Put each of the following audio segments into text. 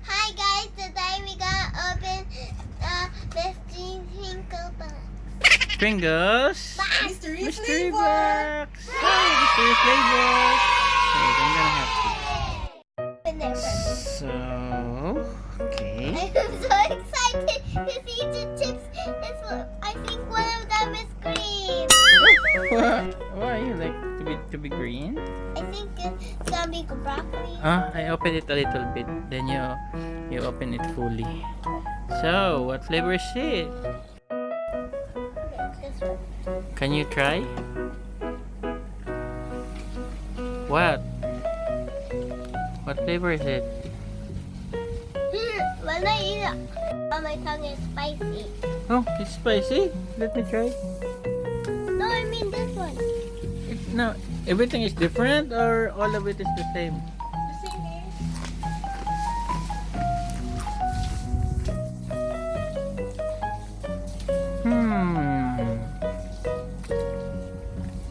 Hi guys, today we gonna open mystery Pringles box. Pringles. Mystery Mystery flavor. box. Oh, mystery flavor. Wait, I'm gonna have Open it to. first. So, okay. I'm so excited to see the chips. I think one of them is green. Why you like to be green? I think it's gonna be broccoli. I open it a little bit. Then you open it fully. So, what flavor is it? This one. Can you try? What? What flavor is it? When I eat it, my tongue is spicy. Oh, it's spicy. Let me try. No, I mean this one. No, everything is different or all of it is the same?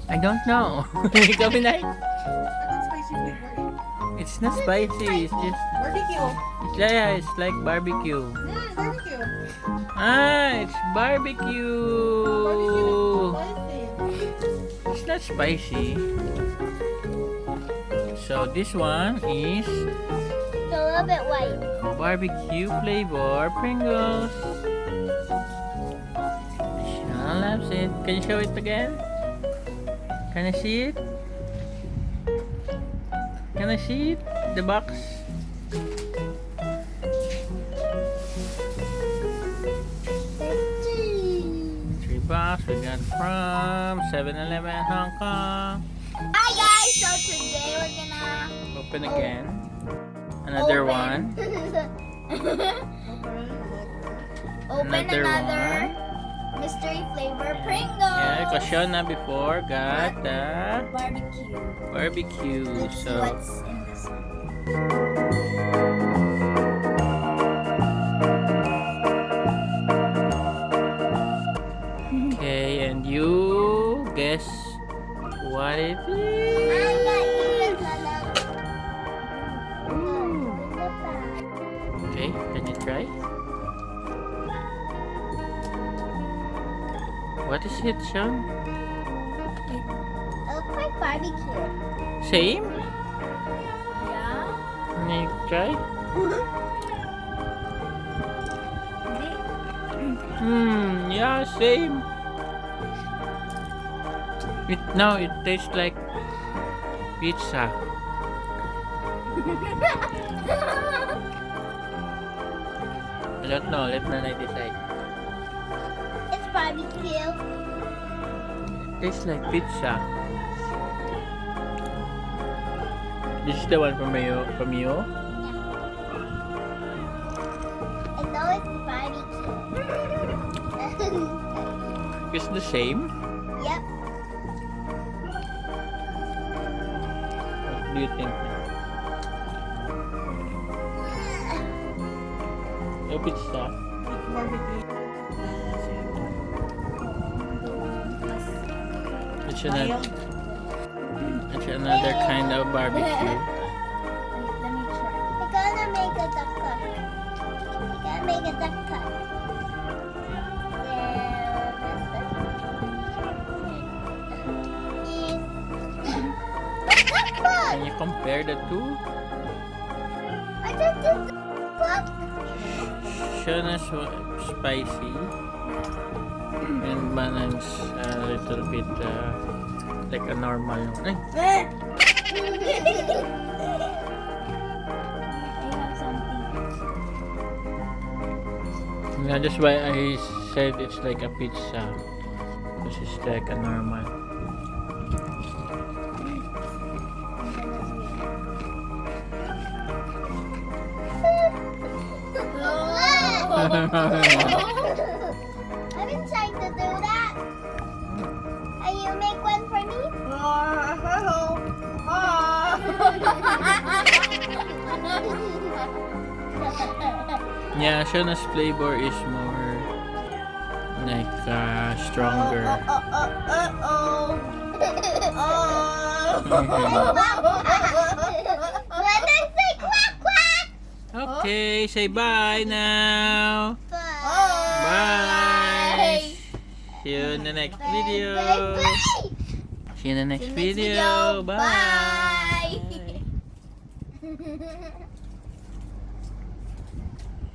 I don't know. Ikaw, Pinay? Spicy flavor. It's not spicy. It's just Barbecue. it's like barbecue. Barbecue. It's barbecue. Barbecue. It's not spicy. So this one is It's a little bit white. barbecue flavor Pringles. Shawna loves it. Can you show it again? Can I see it? Can I see it? The box? Three box we got from 7-Eleven Hong Kong. Hi guys, so today we're gonna Open again. Another one. Open Another another mystery flavor Pringles. Yeah, because Shawna before got the Barbecue. barbecue. Let's see So what's in this one. okay, and you guess what it I is? got even color. Okay, can you try? What is it, Sean? It looks like barbecue. Same? Yeah. Can you try? Yeah, same. It tastes like pizza. I don't know. Let Nanay decide. It's barbecue. Tastes like pizza. This is the one from you. From you. I know it's barbecue. It's the same. Yep. What do you think? A pizza. Barbecue. It's another kind of barbecue. Let me try. We're gonna make a duck cut. We're gonna make a duck cut. Can you compare the two? I just did the duck. Shawna's spicy and Banan's a little bit like a normal one. Ay, yeah, that's why I said it's like a pizza because it's like a normal. I've been trying to do that. And you make one for me? Yeah, Shawna's flavor is more like stronger. When I say quack quack, Okay, say bye now. Bye. See you in the next Bye. video. Bye. See you in the See next you next video. video. Bye.